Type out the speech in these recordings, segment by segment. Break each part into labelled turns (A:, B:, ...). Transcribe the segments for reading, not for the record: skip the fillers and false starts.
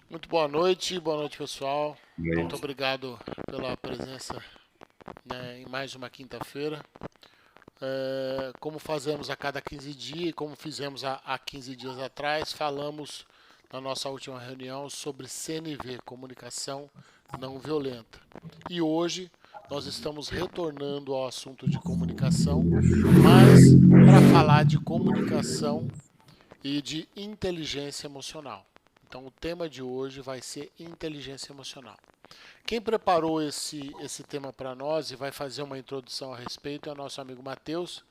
A: Muito boa noite pessoal. Muito
B: Noite.
A: obrigado pela presença, né, em mais uma quinta-feira. Como fazemos a cada 15 dias e como fizemos há 15 dias atrás, falamos na nossa última reunião sobre CNV, Comunicação Não Violenta. E hoje nós estamos retornando ao assunto de comunicação, mas para falar de comunicação e de inteligência emocional. Então, o tema de hoje vai ser inteligência emocional. Quem preparou esse tema para nós e vai fazer uma introdução a respeito é o nosso amigo Matheus,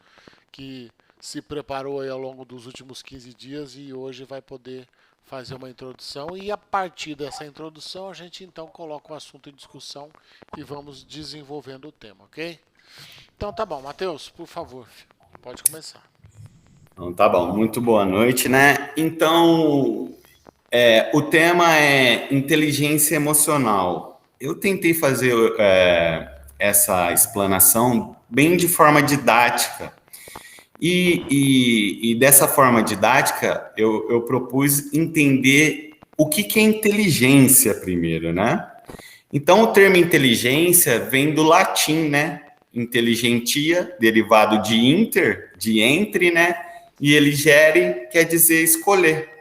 A: que se preparou aí ao longo dos últimos 15 dias e hoje vai poder fazer uma introdução. E a partir dessa introdução, a gente então coloca o assunto em discussão e vamos desenvolvendo o tema, ok? Então tá bom, Matheus, por favor, pode começar.
B: Então, tá bom, muito boa noite, né? Então, o tema é inteligência emocional. Eu tentei fazer essa explanação bem de forma didática. E dessa forma didática, eu propus entender o que é inteligência primeiro, né? Então, o termo inteligência vem do latim, né? Inteligentia, derivado de inter, de entre, né? E eligere quer dizer escolher.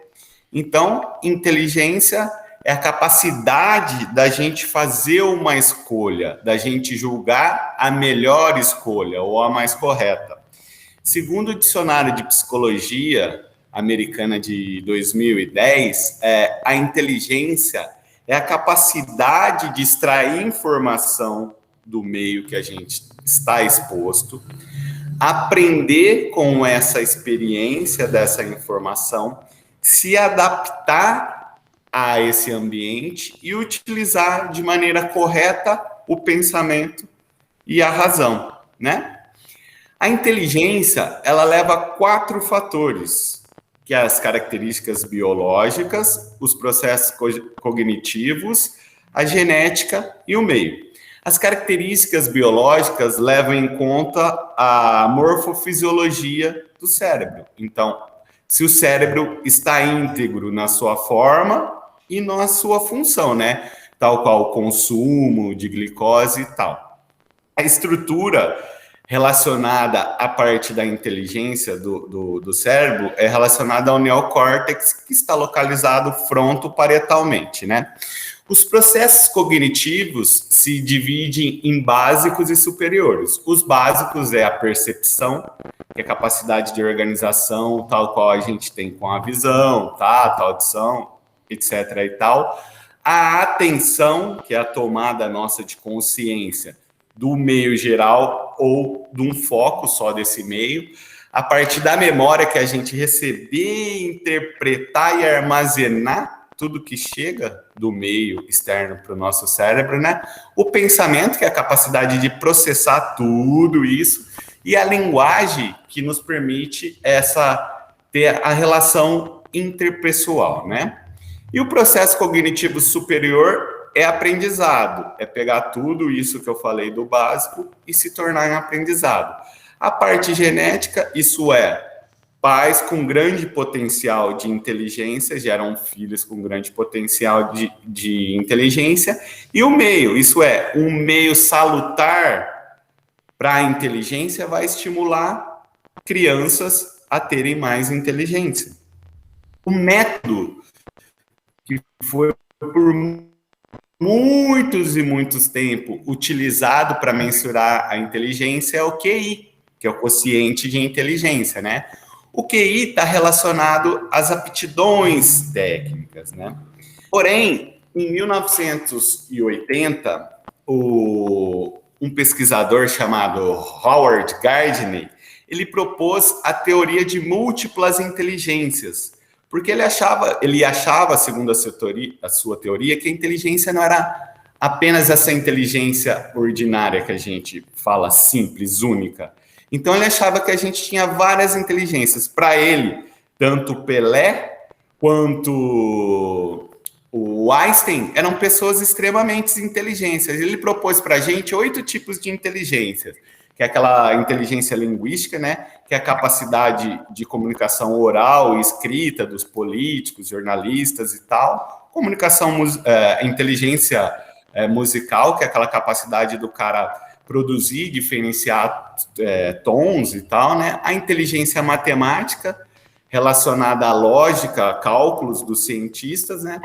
B: Então, inteligência é a capacidade da gente fazer uma escolha, da gente julgar a melhor escolha ou a mais correta. Segundo o dicionário de psicologia americana de 2010, a inteligência é a capacidade de extrair informação do meio que a gente está exposto, aprender com essa experiência dessa informação, se adaptar a esse ambiente e utilizar de maneira correta o pensamento e a razão, né? A inteligência, ela leva quatro fatores, que é as características biológicas, os processos cognitivos, a genética e o meio. As características biológicas levam em conta a morfofisiologia do cérebro. Então, se o cérebro está íntegro na sua forma e na sua função, né? Tal qual o consumo de glicose e tal. A estrutura relacionada à parte da inteligência do cérebro é relacionada ao neocórtex, que está localizado frontoparietalmente, né? Os processos cognitivos se dividem em básicos e superiores. Os básicos é a percepção, que é a capacidade de organização, tal qual a gente tem com a visão, tato, audição, etc. e tal. A atenção, que é a tomada nossa de consciência do meio geral ou de um foco só desse meio, a partir da memória que a gente receber, interpretar e armazenar tudo que chega do meio externo para o nosso cérebro, né? O pensamento, que é a capacidade de processar tudo isso, e a linguagem, que nos permite ter a relação interpessoal, né? E o processo cognitivo superior é aprendizado, é pegar tudo isso que eu falei do básico e se tornar em aprendizado. A parte genética, isso é, pais com grande potencial de inteligência geram filhos com grande potencial de inteligência, e o meio, isso é, um meio salutar para a inteligência vai estimular crianças a terem mais inteligência. O método que foi por muitos e muitos tempos utilizado para mensurar a inteligência é o QI, que é o quociente de inteligência, né? O QI está relacionado às aptidões técnicas, né? Porém, em 1980, um pesquisador chamado Howard Gardner, ele propôs a teoria de múltiplas inteligências, porque ele achava, segundo a sua teoria, que a inteligência não era apenas essa inteligência ordinária que a gente fala simples, única. Então ele achava que a gente tinha várias inteligências. Para ele, tanto Pelé quanto o Einstein eram pessoas extremamente inteligentes. Ele propôs para a gente 8 tipos de inteligência, que é aquela inteligência linguística, né? Que é a capacidade de comunicação oral e escrita dos políticos, jornalistas e tal, inteligência musical, que é aquela capacidade do cara produzir, diferenciar tons e tal, né? A inteligência matemática, relacionada à lógica, cálculos dos cientistas, né?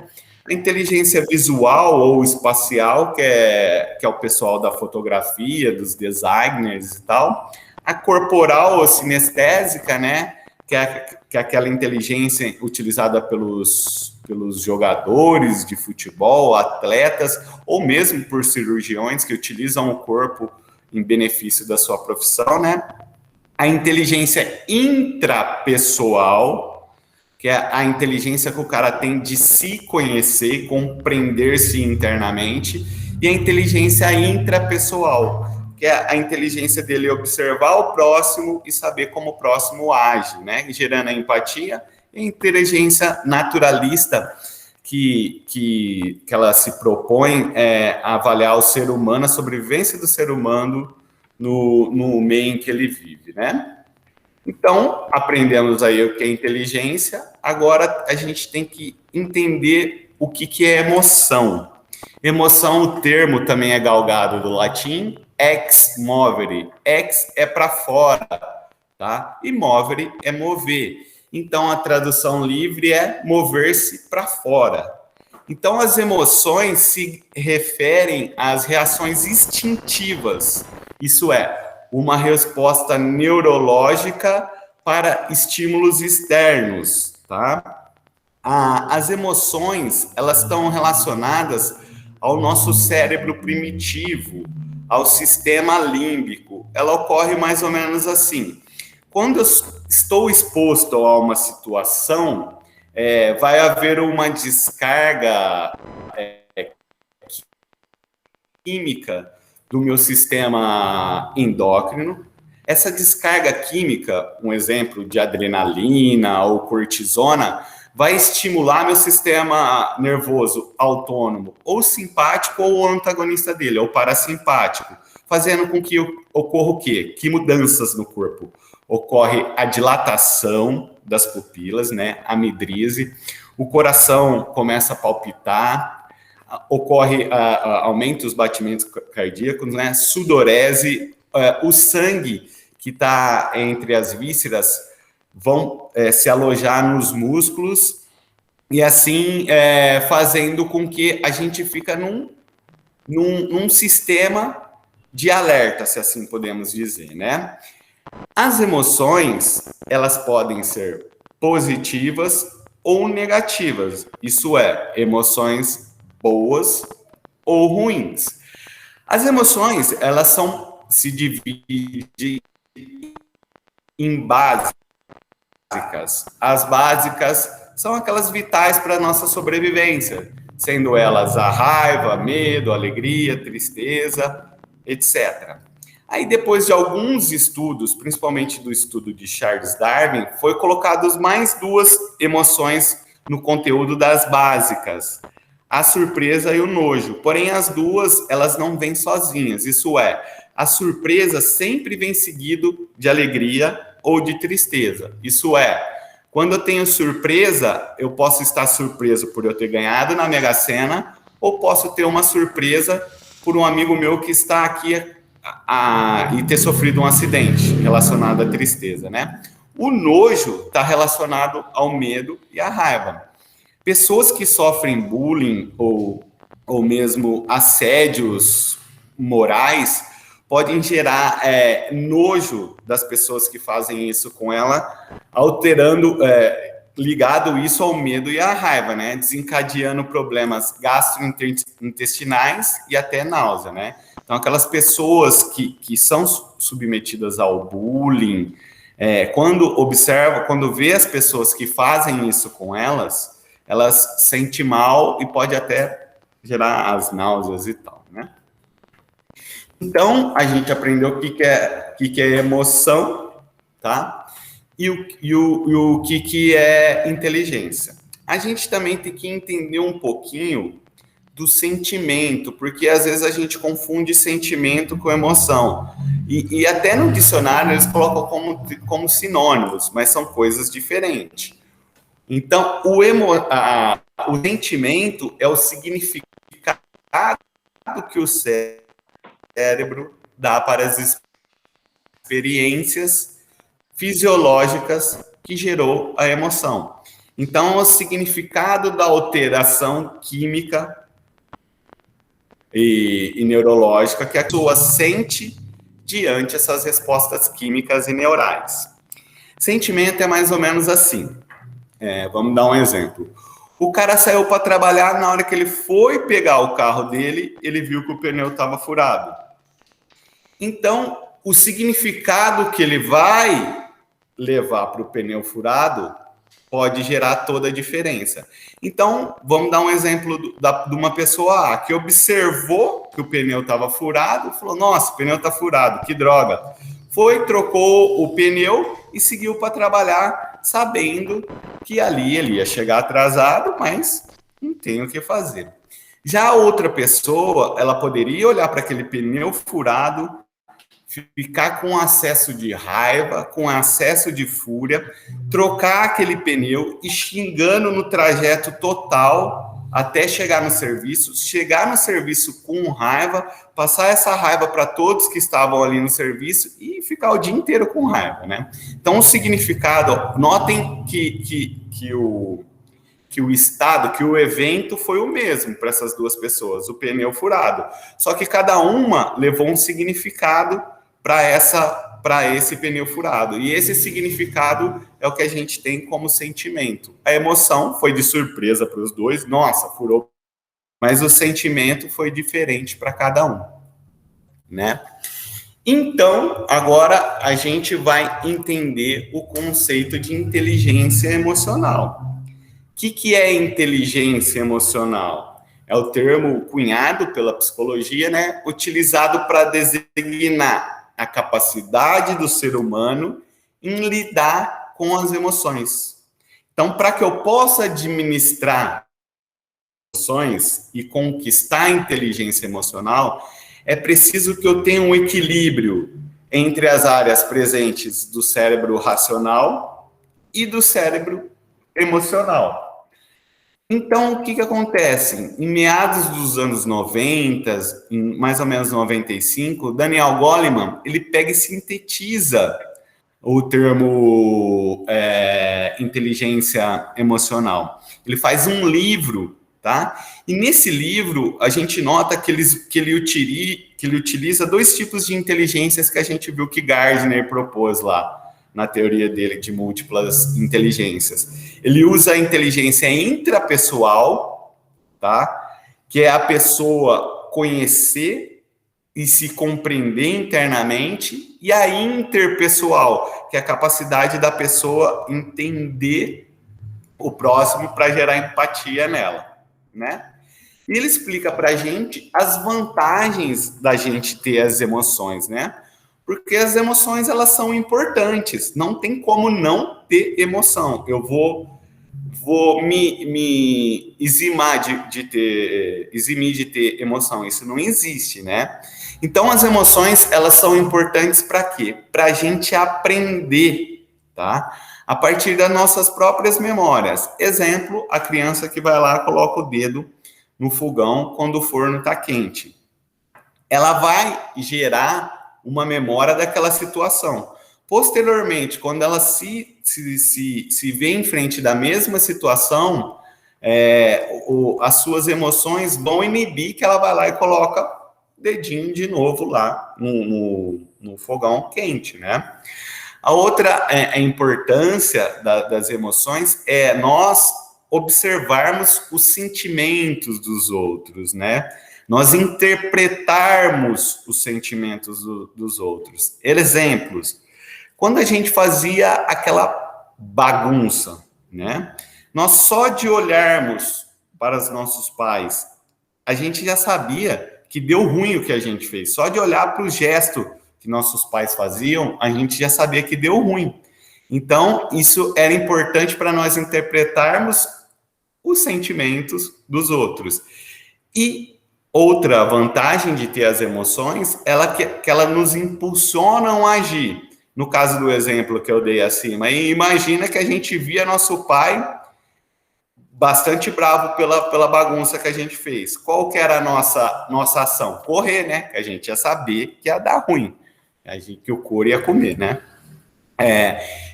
B: A inteligência visual ou espacial, que é o pessoal da fotografia, dos designers e tal. A corporal ou sinestésica, né? Que é aquela inteligência utilizada pelos jogadores de futebol, atletas, ou mesmo por cirurgiões que utilizam o corpo em benefício da sua profissão, né? A inteligência intrapessoal, que é a inteligência que o cara tem de se conhecer, compreender-se internamente, e a inteligência intrapessoal, que é a inteligência dele observar o próximo e saber como o próximo age, né? Gerando a empatia, e a inteligência naturalista, que ela se propõe a avaliar o ser humano, a sobrevivência do ser humano no meio em que ele vive, né? Então, aprendemos aí o que é inteligência, agora a gente tem que entender o que é emoção. Emoção, o termo também é galgado do latim, ex movere. Ex é para fora, tá? E movere é mover. Então, a tradução livre é mover-se para fora. Então, as emoções se referem às reações instintivas. Isso é, uma resposta neurológica para estímulos externos, tá? As emoções, elas estão relacionadas ao nosso cérebro primitivo, ao sistema límbico. Ela ocorre mais ou menos assim. Quando eu estou exposto a uma situação, vai haver uma descarga química do meu sistema endócrino. Essa descarga química, um exemplo de adrenalina ou cortisona, vai estimular meu sistema nervoso autônomo, ou simpático ou antagonista dele, ou parasimpático, fazendo com que ocorra o quê? Que mudanças no corpo? Ocorre a dilatação das pupilas, né? A midríase, o coração começa a palpitar, ocorre aumento dos batimentos cardíacos, né? Sudorese, o sangue que está entre as vísceras vão se alojar nos músculos e assim fazendo com que a gente fica num sistema de alerta, se assim podemos dizer, né? As emoções, elas podem ser positivas ou negativas, isso é, emoções boas ou ruins. As emoções, elas se dividem em básicas. As básicas são aquelas vitais para a nossa sobrevivência, sendo elas a raiva, medo, alegria, tristeza, etc. Aí, depois de alguns estudos, principalmente do estudo de Charles Darwin, foi colocadas mais duas emoções no conteúdo das básicas, a surpresa e o nojo. Porém, as duas, elas não vêm sozinhas. Isso é, a surpresa sempre vem seguido de alegria ou de tristeza. Isso é, quando eu tenho surpresa, eu posso estar surpreso por eu ter ganhado na Mega Sena, ou posso ter uma surpresa por um amigo meu que está aqui e ter sofrido um acidente relacionado à tristeza, né? O nojo está relacionado ao medo e à raiva. Pessoas que sofrem bullying ou mesmo assédios morais podem gerar nojo das pessoas que fazem isso com ela, alterando, ligado isso ao medo e à raiva, né? Desencadeando problemas gastrointestinais e até náusea, né? Então, aquelas pessoas que são submetidas ao bullying, quando vê as pessoas que fazem isso com elas sentem mal e pode até gerar as náuseas e tal, né? Então, a gente aprendeu o que é emoção, tá? E o que é inteligência. A gente também tem que entender um pouquinho do sentimento, porque às vezes a gente confunde sentimento com emoção. E até no dicionário eles colocam como sinônimos, mas são coisas diferentes. Então, o sentimento é o significado que o cérebro dá para as experiências fisiológicas que gerou a emoção. Então, o significado da alteração química e neurológica que a pessoa sente diante essas respostas químicas e neurais. Sentimento é mais ou menos assim. Vamos dar um exemplo. O cara saiu para trabalhar, na hora que ele foi pegar o carro dele, ele viu que o pneu estava furado. Então, o significado que ele vai levar para o pneu furado pode gerar toda a diferença. Então, vamos dar um exemplo de uma pessoa A, que observou que o pneu estava furado, falou, nossa, o pneu está furado, que droga. Foi, trocou o pneu e seguiu para trabalhar, sabendo que ali ele ia chegar atrasado, mas não tem o que fazer. Já a outra pessoa, ela poderia olhar para aquele pneu furado, ficar com acesso de raiva, com acesso de fúria, trocar aquele pneu e xingando no trajeto total até chegar no serviço com raiva, passar essa raiva para todos que estavam ali no serviço e ficar o dia inteiro com raiva, né? Então, o significado, notem que o estado, que o evento foi o mesmo para essas duas pessoas, o pneu furado. Só que cada uma levou um significado para esse pneu furado. E esse significado é o que a gente tem como sentimento. A emoção foi de surpresa para os dois, nossa, furou. Mas o sentimento foi diferente para cada um, né? Então, agora a gente vai entender o conceito de inteligência emocional. O que é inteligência emocional? É o termo cunhado pela psicologia, né? Utilizado para designar a capacidade do ser humano em lidar com as emoções. Então, para que eu possa administrar emoções e conquistar a inteligência emocional, é preciso que eu tenha um equilíbrio entre as áreas presentes do cérebro racional e do cérebro emocional. Então, o que acontece? Em meados dos anos 90, em mais ou menos 95, Daniel Goleman, ele pega e sintetiza o termo inteligência emocional. Ele faz um livro, tá? E nesse livro, a gente nota que ele utiliza dois tipos de inteligências que a gente viu que Gardner propôs lá, na teoria dele de múltiplas inteligências. Ele usa a inteligência intrapessoal, tá? Que é a pessoa conhecer e se compreender internamente, e a interpessoal, que é a capacidade da pessoa entender o próximo para gerar empatia nela, né? E ele explica para a gente as vantagens da gente ter as emoções, né? Porque as emoções, elas são importantes. Não tem como não ter emoção. Eu vou me eximir de ter emoção. Isso não existe, né? Então, as emoções, elas são importantes para quê? Para a gente aprender, tá? A partir das nossas próprias memórias. Exemplo, a criança que vai lá, coloca o dedo no fogão quando o forno está quente. Ela vai gerar uma memória daquela situação. Posteriormente, quando ela se vê em frente da mesma situação, as suas emoções vão inibir que ela vai lá e coloca o dedinho de novo lá no fogão quente, né? A outra importância das emoções é nós observarmos os sentimentos dos outros, né? Nós interpretarmos os sentimentos dos outros. Exemplos. Quando a gente fazia aquela bagunça, né? Nós só de olharmos para os nossos pais, a gente já sabia que deu ruim o que a gente fez. Só de olhar para o gesto que nossos pais faziam, a gente já sabia que deu ruim. Então, isso era importante para nós interpretarmos os sentimentos dos outros. E outra vantagem de ter as emoções é que elas nos impulsionam a agir. No caso do exemplo que eu dei acima, e imagina que a gente via nosso pai bastante bravo pela bagunça que a gente fez. Qual que era a nossa ação? Correr, né? Que a gente ia saber que ia dar ruim, que o couro ia comer, né?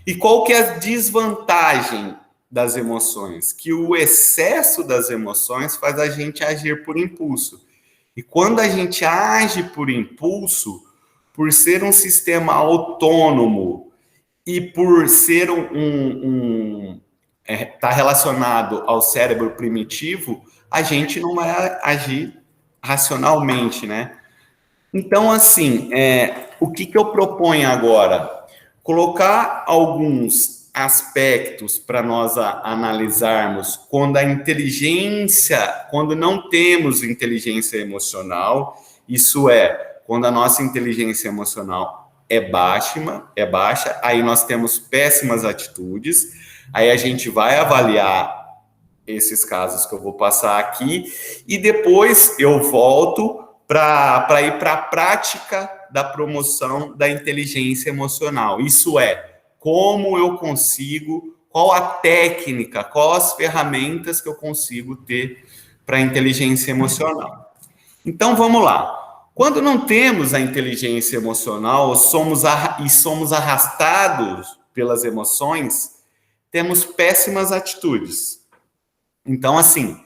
B: E qual que é a desvantagem das emoções? Que o excesso das emoções faz a gente agir por impulso. E quando a gente age por impulso, por ser um sistema autônomo e por ser tá relacionado ao cérebro primitivo, a gente não vai agir racionalmente, né? Então, assim, o que eu proponho agora? Colocar alguns aspectos para nós analisarmos quando não temos inteligência emocional, isso é, quando a nossa inteligência emocional é baixa, aí nós temos péssimas atitudes, aí a gente vai avaliar esses casos que eu vou passar aqui, e depois eu volto para ir para a prática da promoção da inteligência emocional. Isso é, como eu consigo, qual a técnica, quais as ferramentas que eu consigo ter para a inteligência emocional. Então, vamos lá. Quando não temos a inteligência emocional e somos arrastados pelas emoções, temos péssimas atitudes. Então, assim,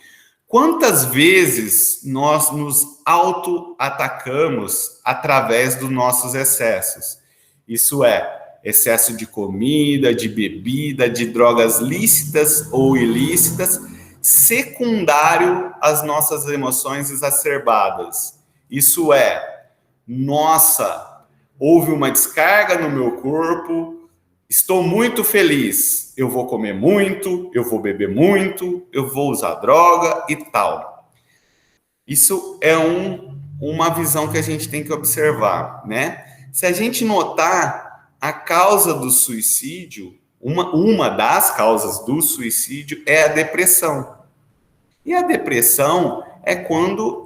B: quantas vezes nós nos auto-atacamos através dos nossos excessos? Isso é, excesso de comida, de bebida, de drogas lícitas ou ilícitas, secundário às nossas emoções exacerbadas. Isso é, nossa, houve uma descarga no meu corpo, estou muito feliz, eu vou comer muito, eu vou beber muito, eu vou usar droga e tal. Isso é uma visão que a gente tem que observar, né? Se a gente notar a causa do suicídio, uma das causas do suicídio é a depressão. E a depressão é quando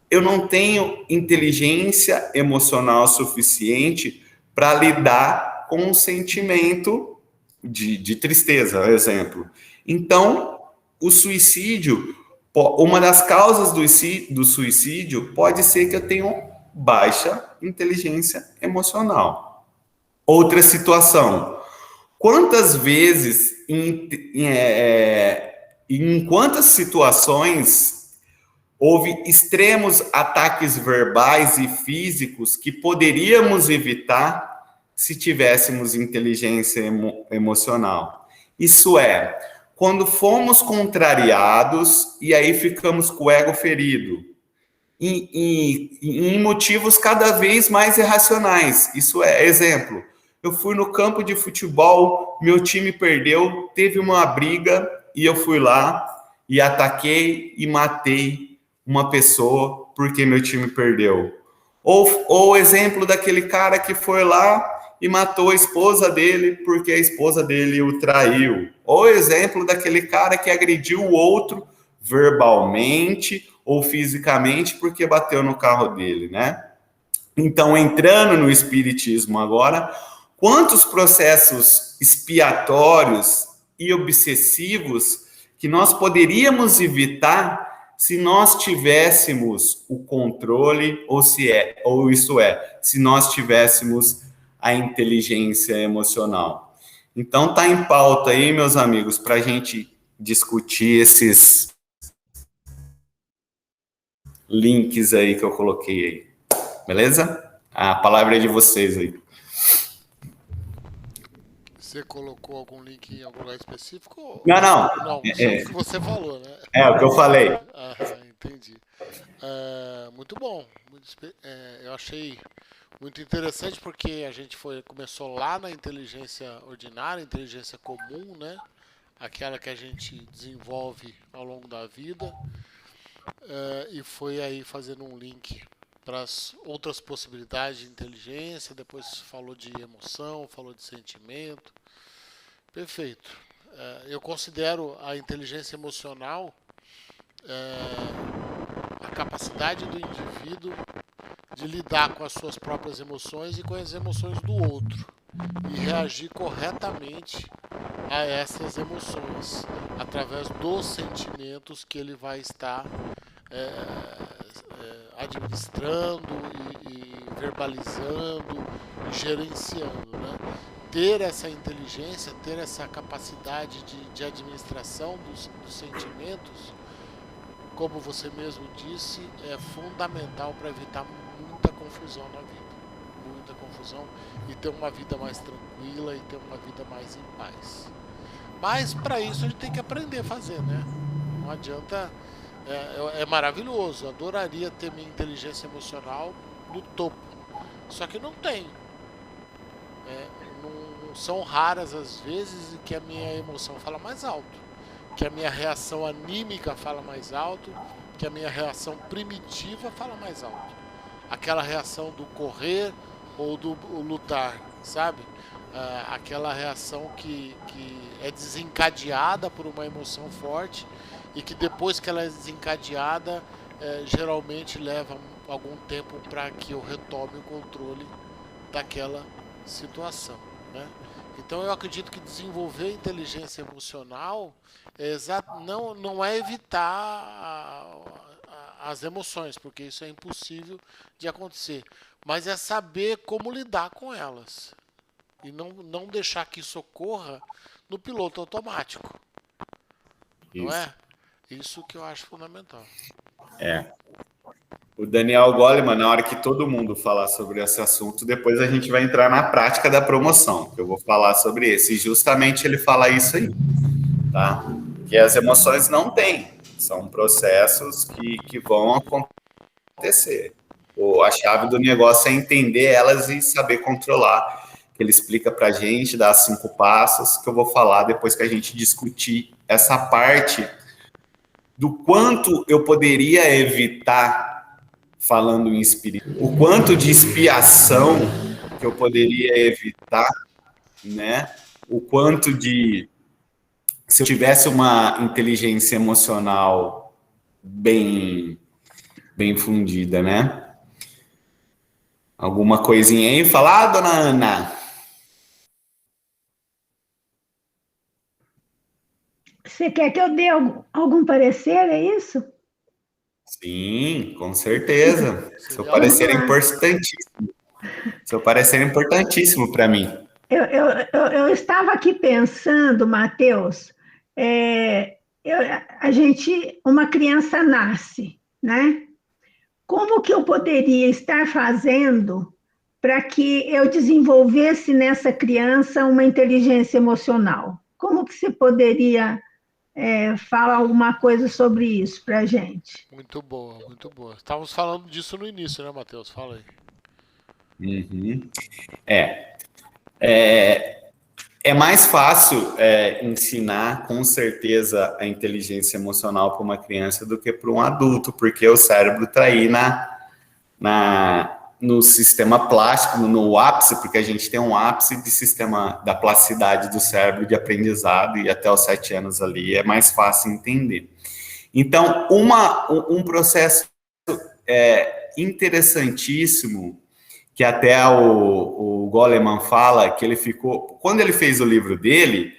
B: eu não tenho inteligência emocional suficiente para lidar com um sentimento de tristeza, por exemplo. Então, o suicídio, uma das causas do suicídio pode ser que eu tenha baixa inteligência emocional. Outra situação, quantas vezes, em quantas situações houve extremos ataques verbais e físicos que poderíamos evitar se tivéssemos inteligência emocional. Isso é, quando fomos contrariados e aí ficamos com o ego ferido, em motivos cada vez mais irracionais. Isso é, exemplo, eu fui no campo de futebol, meu time perdeu, teve uma briga e eu fui lá e ataquei e matei uma pessoa porque meu time perdeu. Ou exemplo daquele cara que foi lá e matou a esposa dele porque a esposa dele o traiu. Ou exemplo daquele cara que agrediu o outro verbalmente ou fisicamente porque bateu no carro dele, né? Então, entrando no espiritismo agora, quantos processos expiatórios e obsessivos que nós poderíamos evitar se nós tivéssemos o controle, se nós tivéssemos a inteligência emocional. Então, tá em pauta aí, meus amigos, para a gente discutir esses links aí que eu coloquei aí. Beleza? A palavra é de vocês aí.
A: Você colocou algum link em algum lugar específico?
B: Não.
A: Não, o que você falou, né?
B: É o que eu falei.
A: Entendi. Muito bom. Eu achei muito interessante porque a gente começou lá na inteligência ordinária, inteligência comum, né? Aquela que a gente desenvolve ao longo da vida. E foi aí fazendo um link para as outras possibilidades de inteligência, depois falou de emoção, falou de sentimento. Perfeito. Eu considero a inteligência emocional a capacidade do indivíduo de lidar com as suas próprias emoções e com as emoções do outro e reagir corretamente a essas emoções, através dos sentimentos que ele vai estar administrando e verbalizando e gerenciando, né? Ter essa inteligência, ter essa capacidade de administração dos sentimentos, como você mesmo disse, é fundamental para evitar muita confusão na vida. Muita confusão e ter uma vida mais tranquila e ter uma vida mais em paz. Mas para isso a gente tem que aprender a fazer, né? Não adianta. É maravilhoso. Adoraria ter minha inteligência emocional no topo. Só que não tem. É, não são raras as vezes em que a minha emoção fala mais alto, que a minha reação anímica fala mais alto, que a minha reação primitiva fala mais alto. Aquela reação do correr ou do lutar, sabe? Aquela reação que é desencadeada por uma emoção forte e que depois que ela é desencadeada, geralmente leva algum tempo para que eu retome o controle daquela situação, né? Então eu acredito que desenvolver inteligência emocional não é evitar as emoções, porque isso é impossível de acontecer, mas é saber como lidar com elas e não deixar que isso ocorra no piloto automático, não
B: Isso.
A: é? Isso que eu acho fundamental.
B: É. O Daniel Goleman, na hora que todo mundo falar sobre esse assunto, depois a gente vai entrar na prática da promoção, que eu vou falar sobre esse. E justamente ele fala isso aí, tá? Que as emoções não têm, são processos que vão acontecer. A chave do negócio é entender elas e saber controlar. Que ele explica pra gente, dá 5 passos, que eu vou falar depois que a gente discutir essa parte do quanto eu poderia evitar, falando em espírito, o quanto de expiação que eu poderia evitar, né? O quanto de, se eu tivesse uma inteligência emocional bem fundida, né? Alguma coisinha aí? Falar, dona Ana?
C: Você quer que eu dê algum parecer, é isso?
B: Sim, com certeza. Seu
A: Seria
B: parecer é
C: ótimo.
B: importantíssimo. Seu parecer é importantíssimo para mim.
C: Eu estava aqui pensando, Matheus, uma criança nasce, né? Como que eu poderia estar fazendo para que eu desenvolvesse nessa criança uma inteligência emocional? Como que você poderia falar alguma coisa sobre isso para a gente?
A: muito boa, muito boa. Estávamos falando disso no início, né, Matheus? Fala aí.
B: Uhum. É mais fácil ensinar, com certeza, a inteligência emocional para uma criança do que para um adulto, porque o cérebro está aí no sistema plástico, no ápice, porque a gente tem um ápice de sistema da plasticidade do cérebro de aprendizado, e até os 7 anos ali é mais fácil entender. Então, um processo interessantíssimo, que até o Goleman fala que ele ficou... Quando ele fez o livro dele,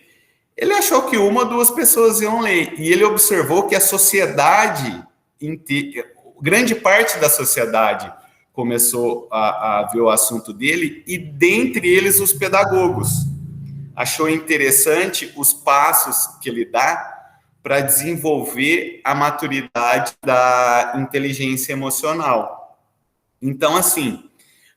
B: ele achou que 1 ou 2 pessoas iam ler, e ele observou que a sociedade, grande parte da sociedade, começou a ver o assunto dele, e dentre eles os pedagogos. Achou interessante os passos que ele dá para desenvolver a maturidade da inteligência emocional. Então, assim,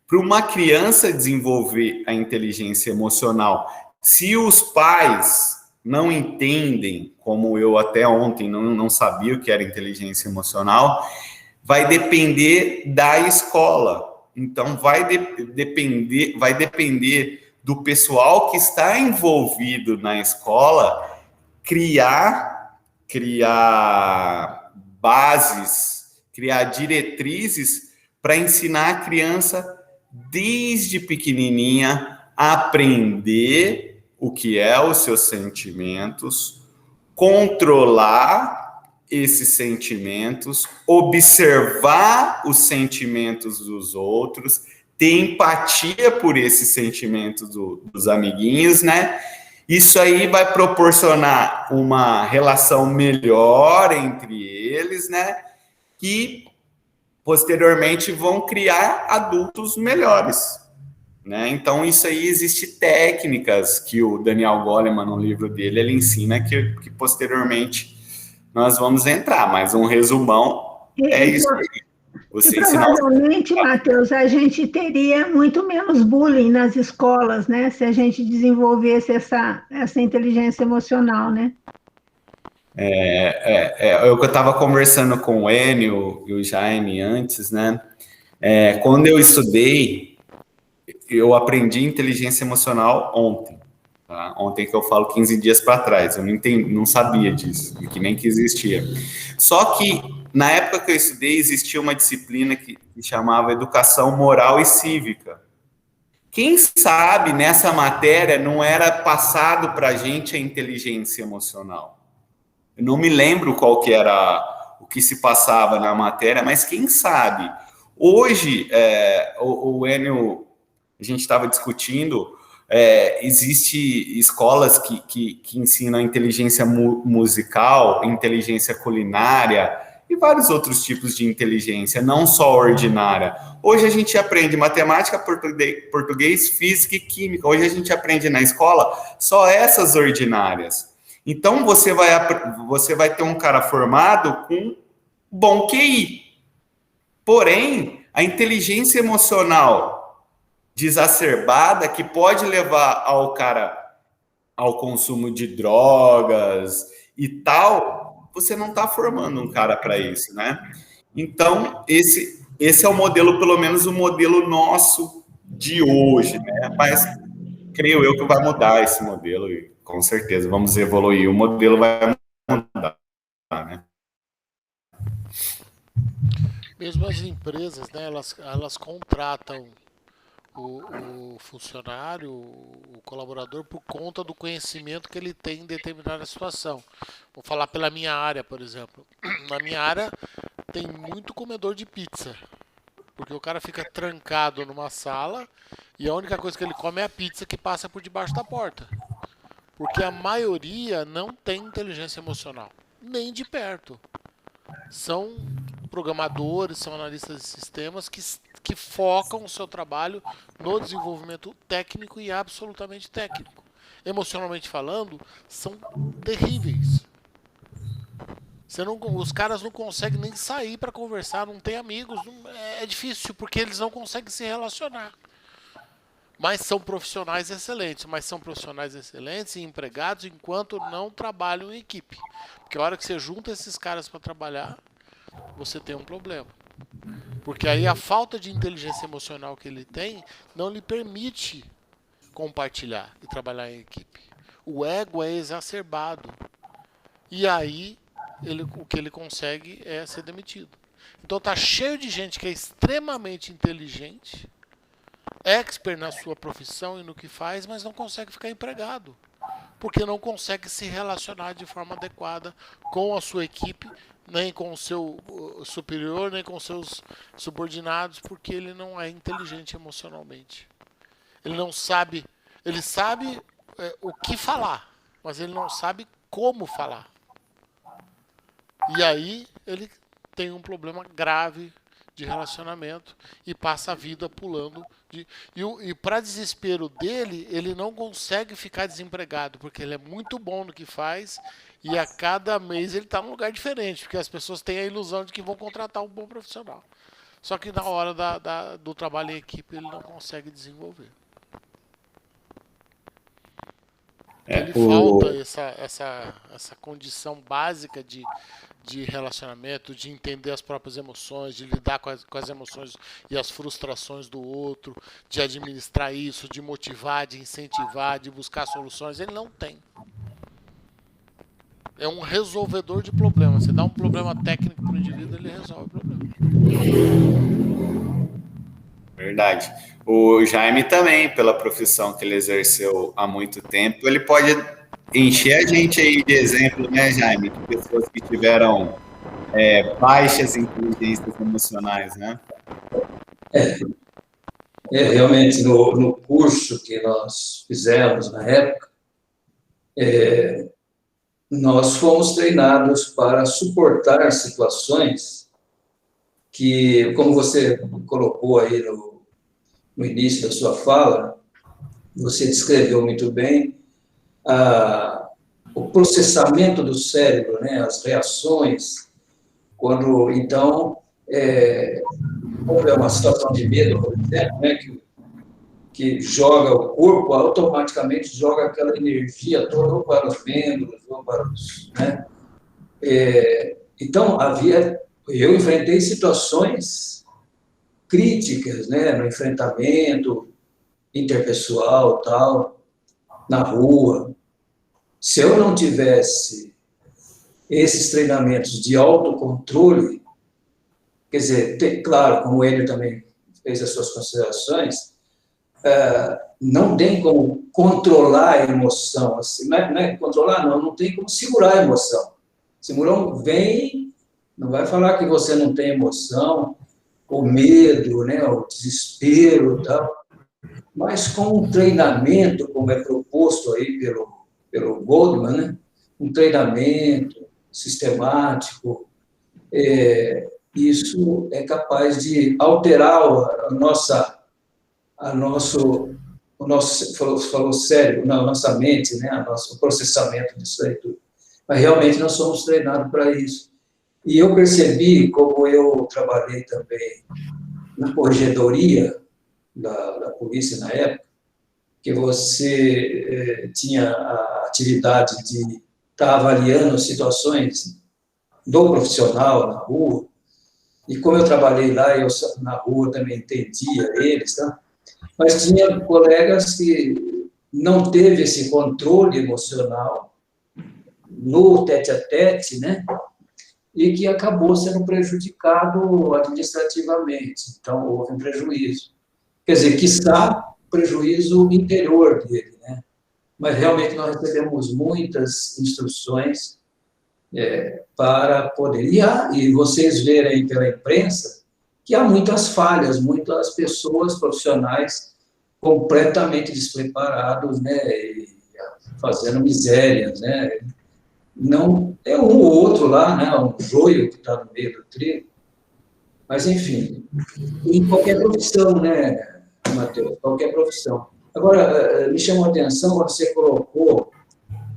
B: para uma criança desenvolver a inteligência emocional, se os pais não entendem, como eu até ontem não sabia o que era inteligência emocional, vai depender da escola. Então, vai depender do pessoal que está envolvido na escola criar bases, criar diretrizes para ensinar a criança desde pequenininha a aprender o que é os seus sentimentos, controlar esses sentimentos, observar os sentimentos dos outros, ter empatia por esses sentimentos dos amiguinhos, né? Isso aí vai proporcionar uma relação melhor entre eles, né? Que posteriormente vão criar adultos melhores, né? Então, isso aí existe técnicas que o Daniel Goleman, no livro dele, ele ensina que posteriormente nós vamos entrar, mas um resumão é isso aí.
C: E provavelmente, Matheus, a gente teria muito menos bullying nas escolas, né? Se a gente desenvolvesse essa inteligência emocional, né?
B: Eu que eu estava conversando com o Enio e o Jaime antes, né? Quando eu estudei, eu aprendi inteligência emocional ontem. Tá? Ontem que eu falo 15 dias para trás. Eu não sabia disso, que nem que existia. Só que, na época que eu estudei, existia uma disciplina que chamava Educação Moral e Cívica. Quem sabe nessa matéria não era passado para a gente a inteligência emocional. Eu não me lembro qual que era o que se passava na matéria, mas quem sabe? Hoje, o Enio, a gente estava discutindo, existe escolas que ensinam inteligência musical, inteligência culinária e vários outros tipos de inteligência, não só ordinária. Hoje a gente aprende matemática, português, física e química. Hoje a gente aprende na escola só essas ordinárias. Então, você vai ter um cara formado com bom QI. Porém, a inteligência emocional desacerbada, que pode levar ao cara ao consumo de drogas e tal, você não está formando um cara para isso, né? Então, esse é o modelo, pelo menos o modelo nosso de hoje, né? Mas creio eu que vai mudar esse modelo e com certeza vamos evoluir. O modelo vai mudar, né?
A: Mesmo as empresas, né, elas contratam o funcionário, o colaborador, por conta do conhecimento que ele tem em determinada situação. Vou falar pela minha área, por exemplo. Na minha área tem muito comedor de pizza, porque o cara fica trancado numa sala e a única coisa que ele come é a pizza que passa por debaixo da porta. Porque a maioria não tem inteligência emocional, nem de perto. São programadores, são analistas de sistemas que focam o seu trabalho no desenvolvimento técnico e absolutamente técnico. Emocionalmente falando, são terríveis. Os caras não conseguem nem sair para conversar, não tem amigos, é difícil porque eles não conseguem se relacionar. Mas são profissionais excelentes e empregados enquanto não trabalham em equipe. Porque a hora que você junta esses caras para trabalhar, você tem um problema. Porque aí a falta de inteligência emocional que ele tem não lhe permite compartilhar e trabalhar em equipe. O ego é exacerbado. E aí o que ele consegue é ser demitido. Então tá cheio de gente que é extremamente inteligente, expert na sua profissão e no que faz, mas não consegue ficar empregado. Porque não consegue se relacionar de forma adequada com a sua equipe, nem com o seu superior, nem com os seus subordinados, porque ele não é inteligente emocionalmente. Ele não sabe, ele sabe o que falar, mas ele não sabe como falar. E aí ele tem um problema grave de relacionamento e passa a vida pulando. E para desespero dele, ele não consegue ficar desempregado, porque ele é muito bom no que faz e a cada mês ele está num lugar diferente, porque as pessoas têm a ilusão de que vão contratar um bom profissional. Só que na hora do trabalho em equipe ele não consegue desenvolver. Ele falta essa condição básica de relacionamento, de entender as próprias emoções, de lidar com as emoções e as frustrações do outro, de administrar isso, de motivar, de incentivar, de buscar soluções. Ele não tem. É um resolvedor de problemas. Você dá um problema técnico para o indivíduo, ele resolve o problema.
B: Verdade. O Jaime também, pela profissão que ele exerceu há muito tempo, ele pode encher a gente aí de exemplo, né, Jaime, de pessoas que tiveram baixas inteligências emocionais, né?
D: Realmente, no curso que nós fizemos na época, nós fomos treinados para suportar situações que, como você colocou aí no início da sua fala, você descreveu muito bem o processamento do cérebro, né, as reações, quando, então, quando é uma situação de medo, por exemplo, né, que joga o corpo, automaticamente joga aquela energia toda ou para os membros, ou para os... Né? Então, eu enfrentei situações críticas, né, no enfrentamento interpessoal, tal, na rua. Se eu não tivesse esses treinamentos de autocontrole, quer dizer, claro, como ele também fez as suas considerações, não tem como controlar a emoção. Assim, não é controlar, não tem como segurar a emoção. Se o emoção vem, não vai falar que você não tem emoção, o medo, né, o desespero, tal. Mas com um treinamento, como é proposto aí pelo Goldman, né, um treinamento sistemático, isso é capaz de alterar o nosso falou cérebro, não, a nossa mente, né, o processamento disso aí tudo. Mas realmente nós somos treinados para isso. E eu percebi, como eu trabalhei também na corregedoria da polícia na época, que você tinha a atividade de estar avaliando situações do profissional na rua, e como eu trabalhei lá, eu na rua também entendia eles, tá? Mas tinha colegas que não teve esse controle emocional no tete-a-tete, né? E que acabou sendo prejudicado administrativamente. Então, houve um prejuízo. Quer dizer, quiçá prejuízo interior dele, né? Mas realmente nós recebemos muitas instruções para poder... E vocês verem pela imprensa que há muitas falhas, muitas pessoas profissionais completamente despreparados, né? E fazendo misérias, né? Não é um ou outro lá, né? Um joio que está no meio do trigo. Mas, enfim, em qualquer profissão, né, Matheus? Qualquer profissão. Agora, me chamou a atenção quando você colocou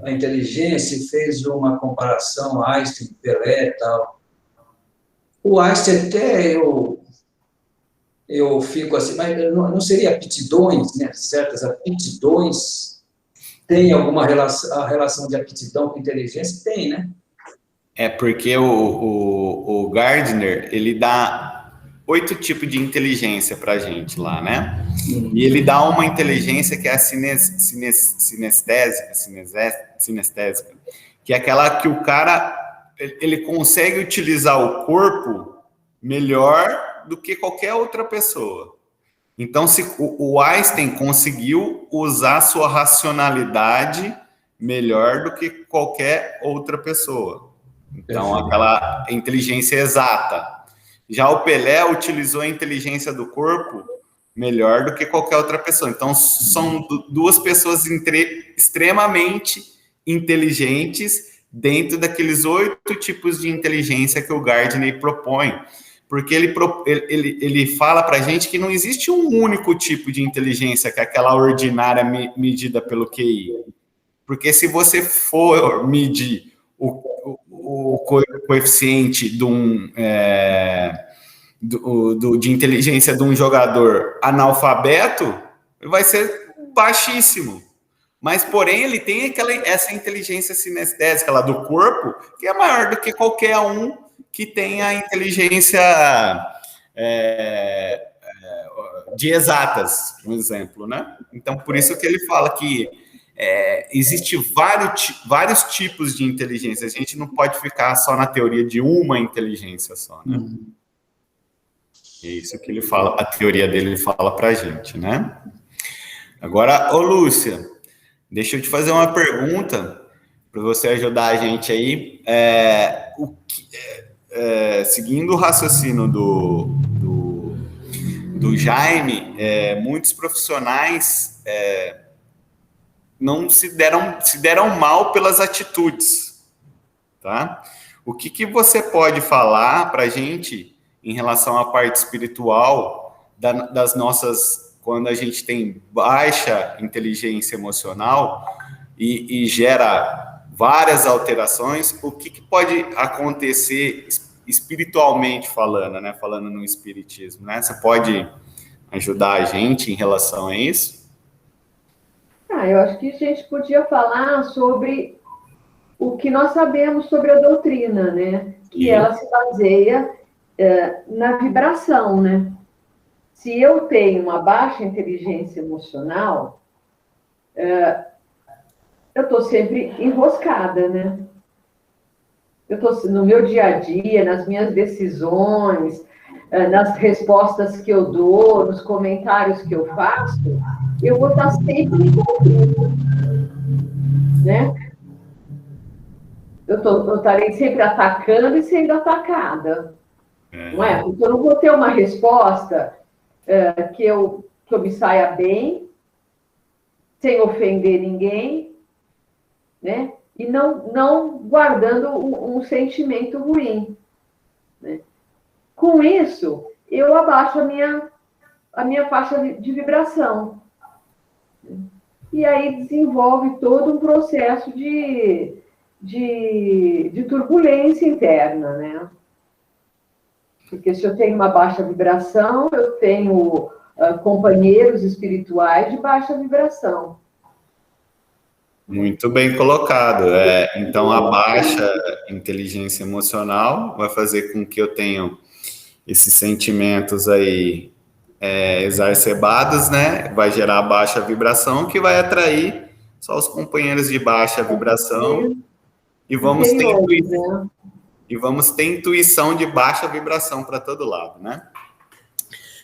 D: a inteligência e fez uma comparação Einstein, Pelé e tal. O Einstein até eu fico assim, mas não seria aptidões, né? Certas aptidões tem alguma relação, a relação de aptidão com inteligência? Tem, né?
B: É porque o Gardner, ele dá 8 tipos de inteligência para a gente lá, né? E ele dá uma inteligência que é a sinestésica, que é aquela que o cara, ele consegue utilizar o corpo melhor do que qualquer outra pessoa. Então, se o Einstein conseguiu usar sua racionalidade melhor do que qualquer outra pessoa. Então, aquela inteligência exata. Já o Pelé utilizou a inteligência do corpo melhor do que qualquer outra pessoa. Então, são duas pessoas extremamente inteligentes dentro daqueles 8 tipos de inteligência que o Gardner propõe. Porque ele fala para a gente que não existe um único tipo de inteligência, que é aquela ordinária medida pelo QI. Porque se você for medir o coeficiente de inteligência de um jogador analfabeto, vai ser baixíssimo. Mas, porém, ele tem essa inteligência sinestésica lá do corpo, que é maior do que qualquer um que tenha a inteligência de exatas, um exemplo, né? Então, por isso que ele fala que existe vários tipos de inteligência. A gente não pode ficar só na teoria de uma inteligência só, né? É isso que ele fala, a teoria dele fala pra gente, né? Agora, ô Lúcia, deixa eu te fazer uma pergunta para você ajudar a gente aí. Seguindo o raciocínio do Jaime, muitos profissionais não se deram mal pelas atitudes, tá? O que você pode falar para a gente em relação à parte espiritual das nossas, quando a gente tem baixa inteligência emocional e gera várias alterações, o que pode acontecer espiritualmente falando, né? Falando no espiritismo, né? Você pode ajudar a gente em relação a isso?
E: Eu acho que a gente podia falar sobre o que nós sabemos sobre a doutrina, né? Que ela se baseia na vibração, né? Se eu tenho uma baixa inteligência emocional, eu estou sempre enroscada, né? Eu estou no meu dia a dia, nas minhas decisões, nas respostas que eu dou, nos comentários que eu faço, eu vou estar sempre me conflito, né? Eu estarei sempre atacando e sendo atacada, não é? Porque eu não vou ter uma resposta que eu me saia bem, sem ofender ninguém, né? E não guardando um sentimento ruim, né? Com isso, eu abaixo a minha faixa de vibração. E aí desenvolve todo um processo de turbulência interna, né? Porque se eu tenho uma baixa vibração, eu tenho companheiros espirituais de baixa vibração.
B: Muito bem colocado. Então, a baixa inteligência emocional vai fazer com que eu tenha esses sentimentos aí exacerbados, né? Vai gerar baixa vibração, que vai atrair só os companheiros de baixa vibração. E vamos ter intuição de baixa vibração para todo lado, né?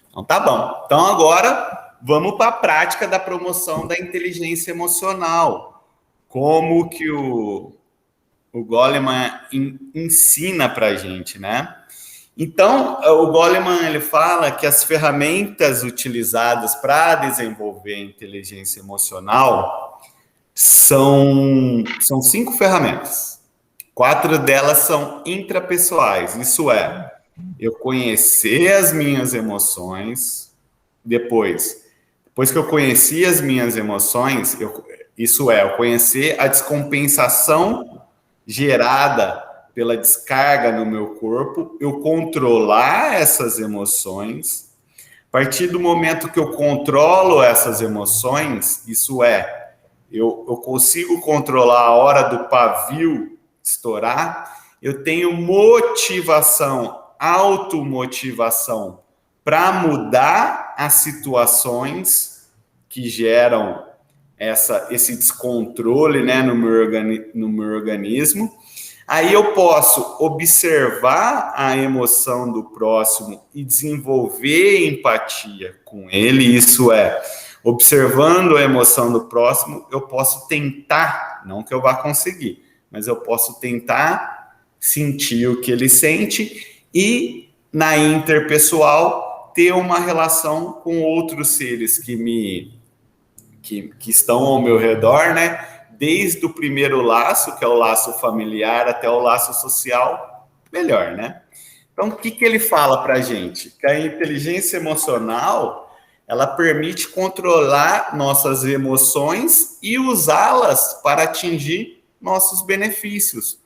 B: Então, tá bom. Então, agora, vamos para a prática da promoção da inteligência emocional. Como que o Goleman ensina para a gente, né? Então, o Goleman, ele fala que as ferramentas utilizadas para desenvolver a inteligência emocional são 5 ferramentas. 4 delas são intrapessoais, isso é, eu conhecer as minhas emoções, depois que eu conheci as minhas emoções, eu conhecer a descompensação gerada pela descarga no meu corpo, eu controlar essas emoções. A partir do momento que eu controlo essas emoções, isso é, eu consigo controlar a hora do pavio estourar, eu tenho motivação, automotivação para mudar as situações que geram esse descontrole, né, no meu organismo. Aí eu posso observar a emoção do próximo e desenvolver empatia com ele. Isso é, observando a emoção do próximo, eu posso tentar, não que eu vá conseguir, mas eu posso tentar sentir o que ele sente e, na interpessoal, ter uma relação com outros seres que estão ao meu redor, né? Desde o primeiro laço, que é o laço familiar, até o laço social, melhor, né? Então, o que ele fala para a gente? Que a inteligência emocional, ela permite controlar nossas emoções e usá-las para atingir nossos benefícios.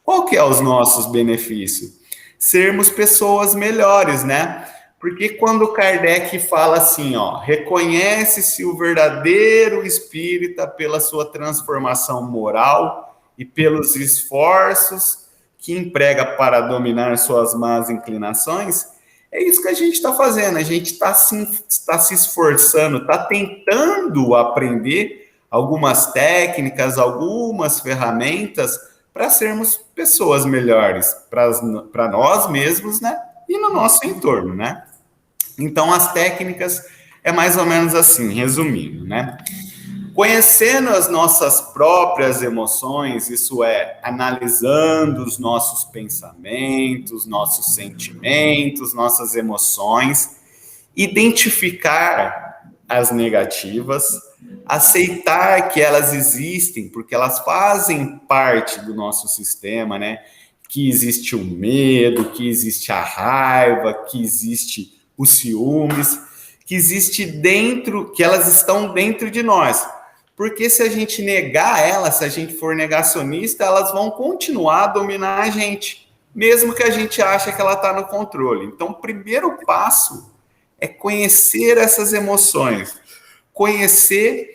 B: Qual que é os nossos benefícios? Sermos pessoas melhores, né? Porque quando Kardec fala assim, ó, reconhece-se o verdadeiro espírita pela sua transformação moral e pelos esforços que emprega para dominar suas más inclinações, é isso que a gente está fazendo, a gente está se esforçando, está tentando aprender algumas técnicas, algumas ferramentas para sermos pessoas melhores, para nós mesmos, né? E no nosso entorno, né? Então, as técnicas é mais ou menos assim, resumindo, né? Conhecendo as nossas próprias emoções, isso é, analisando os nossos pensamentos, nossos sentimentos, nossas emoções, identificar as negativas, aceitar que elas existem, porque elas fazem parte do nosso sistema, né? Que existe o medo, que existe a raiva, que existe os ciúmes, que existe dentro, que elas estão dentro de nós. Porque se a gente negar elas, se a gente for negacionista, elas vão continuar a dominar a gente, mesmo que a gente ache que ela está no controle. Então, o primeiro passo é conhecer essas emoções, conhecer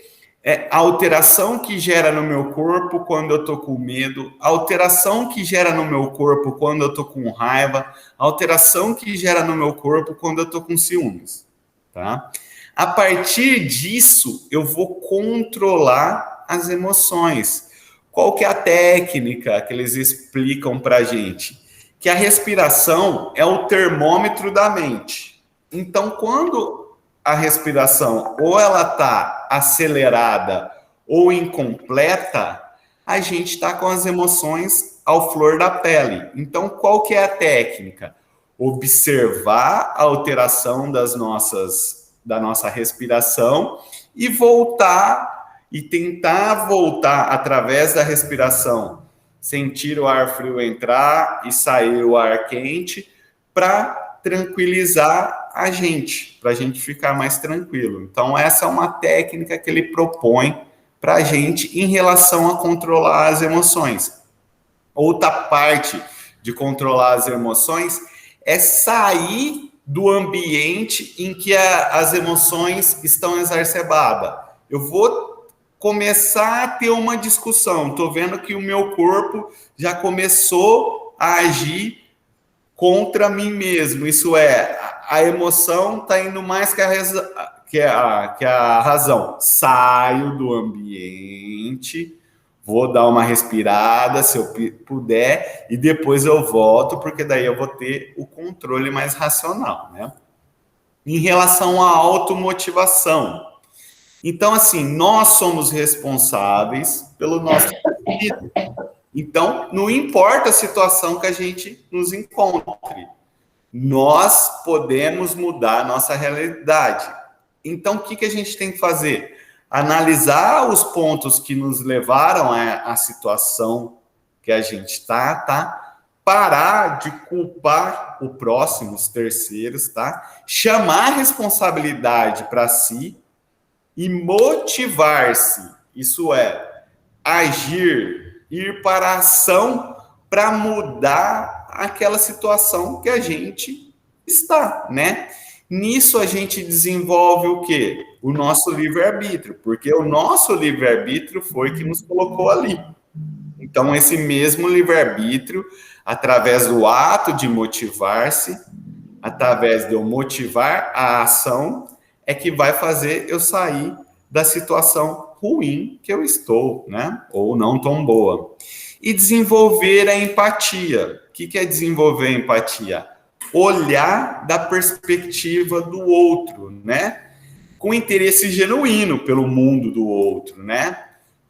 B: a alteração que gera no meu corpo quando eu estou com medo, a alteração que gera no meu corpo quando eu estou com raiva, a alteração que gera no meu corpo quando eu estou com ciúmes, tá? A partir disso, eu vou controlar as emoções. Qual que é a técnica que eles explicam para a gente? Que a respiração é o termômetro da mente. Então, quando a respiração ou ela está acelerada ou incompleta, a gente está com as emoções ao flor da pele. Então, qual que é a técnica? Observar a alteração da nossa respiração e voltar, e tentar voltar através da respiração, sentir o ar frio entrar e sair o ar quente, para tranquilizar a gente, para a gente ficar mais tranquilo. Então, essa é uma técnica que ele propõe para a gente em relação a controlar as emoções. Outra parte de controlar as emoções é sair do ambiente em que as emoções estão exacerbadas. Eu vou começar a ter uma discussão. Estou vendo que o meu corpo já começou a agir contra mim mesmo. Isso é, a emoção está indo mais que a razão. Saio do ambiente, vou dar uma respirada, se eu puder, e depois eu volto, porque daí eu vou ter o controle mais racional, né? Em relação à automotivação. Então, assim, nós somos responsáveis pelo nosso espírito. Então, não importa a situação que a gente nos encontre, nós podemos mudar a nossa realidade. Então, o que a gente tem que fazer? Analisar os pontos que nos levaram à situação que a gente está, tá? Parar de culpar o próximo, os terceiros, tá? Chamar a responsabilidade para si e motivar-se. Isso é, agir, ir para a ação para mudar aquela situação que a gente está, né? Nisso a gente desenvolve o quê? O nosso livre-arbítrio, porque o nosso livre-arbítrio foi que nos colocou ali. Então, esse mesmo livre-arbítrio, através do ato de motivar-se, através de eu motivar a ação, é que vai fazer eu sair da situação ruim que eu estou, né? Ou não tão boa. E desenvolver a empatia. O que é desenvolver a empatia? Olhar da perspectiva do outro, né? Com interesse genuíno pelo mundo do outro, né?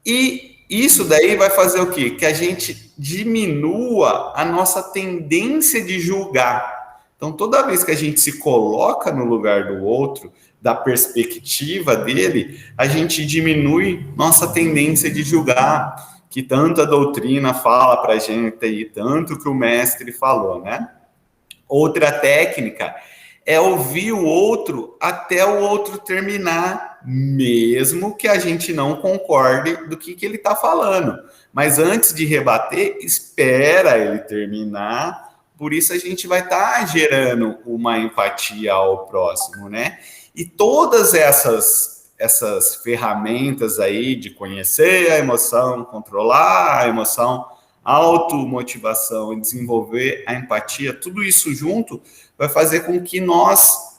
B: E isso daí vai fazer o quê? Que a gente diminua a nossa tendência de julgar. Então, toda vez que a gente se coloca no lugar do outro, da perspectiva dele, a gente diminui nossa tendência de julgar, que tanto a doutrina fala para a gente e tanto que o mestre falou, né? Outra técnica é ouvir o outro até o outro terminar, mesmo que a gente não concorde do que ele está falando. Mas antes de rebater, espera ele terminar. Por isso a gente vai estar gerando uma empatia ao próximo, né? E todas essas ferramentas aí de conhecer a emoção, controlar a emoção, automotivação e desenvolver a empatia, tudo isso junto vai fazer com que nós,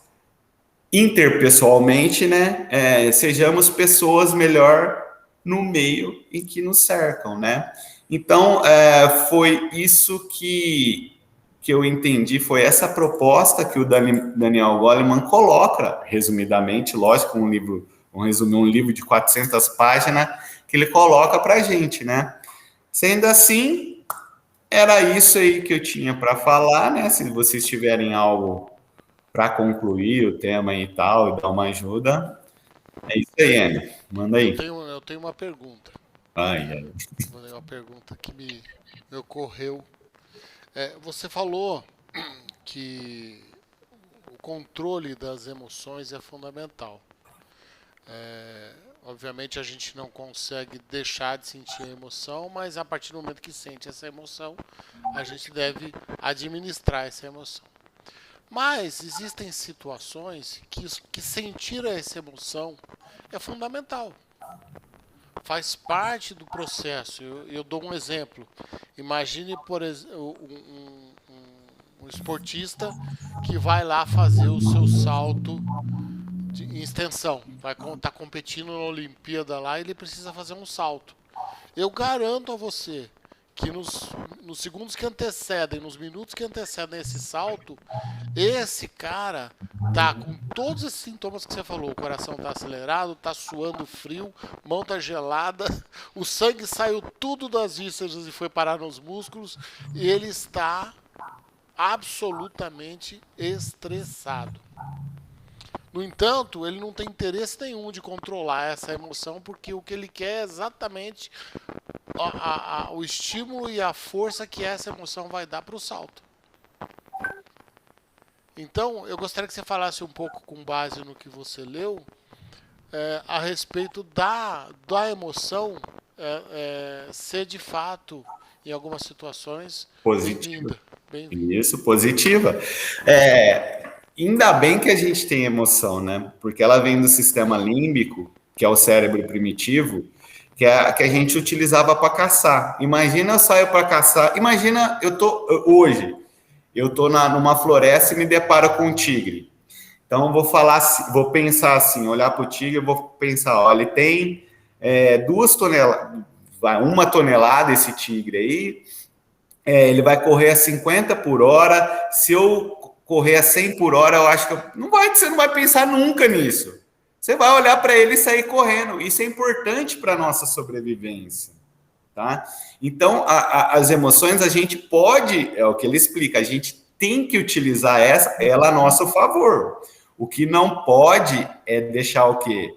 B: interpessoalmente, né, sejamos pessoas melhor no meio em que nos cercam, né? Então, foi isso que eu entendi, foi essa proposta que o Daniel Goleman coloca, resumidamente, lógico, um livro de 400 páginas, que ele coloca para a gente, né? Sendo assim, era isso aí que eu tinha para falar, né? Se vocês tiverem algo para concluir o tema e tal, e dar uma ajuda, É isso aí, Enio. Manda aí.
A: Eu tenho uma pergunta.
B: Ai.
A: Vou ler uma pergunta que me ocorreu. Você falou que o controle das emoções é fundamental. Obviamente a gente não consegue deixar de sentir a emoção, mas a partir do momento que sente essa emoção, a gente deve administrar essa emoção. Mas existem situações que sentir essa emoção é fundamental. Faz parte do processo. Eu dou um exemplo. Imagine, por exemplo, um esportista que vai lá fazer o seu salto em extensão. Vai estar competindo na Olimpíada lá e ele precisa fazer um salto. Eu garanto a você que nos segundos que antecedem, nos minutos que antecedem esse salto, esse cara tá com todos esses sintomas que você falou. O coração tá acelerado, tá suando frio, mão tá gelada, o sangue saiu tudo das vísceras e foi parar nos músculos, e ele está absolutamente estressado. No entanto, ele não tem interesse nenhum de controlar essa emoção, porque o que ele quer é exatamente o estímulo e a força que essa emoção vai dar para o salto. Então, eu gostaria que você falasse um pouco, com base no que você leu, a respeito da emoção ser de fato, em algumas situações,
B: Positiva.
A: bem-vinda.
B: Isso, positiva. Ainda bem que a gente tem emoção, né? Porque ela vem do sistema límbico, que é o cérebro primitivo, que a gente utilizava para caçar. Imagina eu saio para caçar. Imagina hoje eu tô numa floresta e me deparo com um tigre. Então vou pensar assim, olhar para o tigre, vou pensar, olha, ele tem 2 toneladas, 1 tonelada esse tigre aí. Ele vai correr a 50 por hora. Se eu correr a 100 por hora, eu acho que você não vai pensar nunca nisso. Você vai olhar para ele e sair correndo. Isso é importante para a nossa sobrevivência. Tá? Então, as emoções a gente pode, é o que ele explica, a gente tem que utilizar ela a nosso favor. O que não pode é deixar o quê?